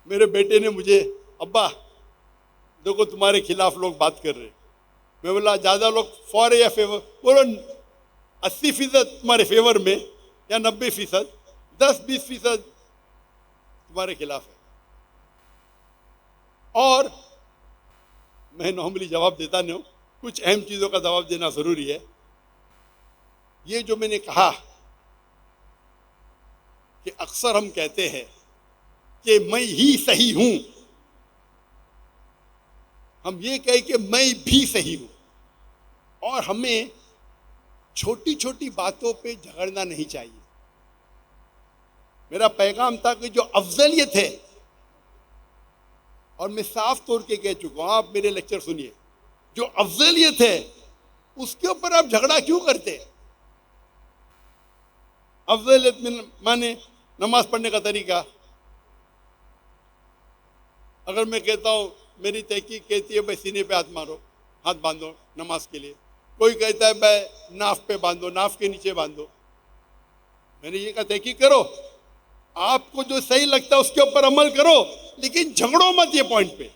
मेरे बेटे ने मुझे, अब्बा देखो तुम्हारे खिलाफ लोग बात कर रहे हैं। मैं बोला ज़्यादा लोग फॉर या फेवर? बोलो 80% तुम्हारे फेवर में या 90%, 10-20% तुम्हारे खिलाफ है। और मैं नॉर्मली जवाब देता नहीं हूँ, कुछ अहम चीज़ों का जवाब देना ज़रूरी है। ये जो मैंने कहा कि अक्सर हम कहते हैं कि मैं ही सही हूं, हम ये कहें कि मैं भी सही हूं, और हमें छोटी छोटी बातों पे झगड़ना नहीं चाहिए। मेरा पैगाम था कि जो अफजलियत है, और मैं साफ तौर के कह चुका हूं, आप मेरे लेक्चर सुनिए, जो अफजलियत है उसके ऊपर आप झगड़ा क्यों करते हैं? अफजलियत में माने नमाज पढ़ने का तरीका। अगर मैं कहता हूं, मेरी तहकीक कहती है भाई सीने पे हाथ मारो, हाथ बांधो नमाज के लिए, कोई कहता है भाई नाफ पे बांधो, नाफ के नीचे बांधो, मैंने ये कहा तहकीक करो, आपको जो सही लगता है उसके ऊपर अमल करो, लेकिन झगड़ो मत ये पॉइंट पे।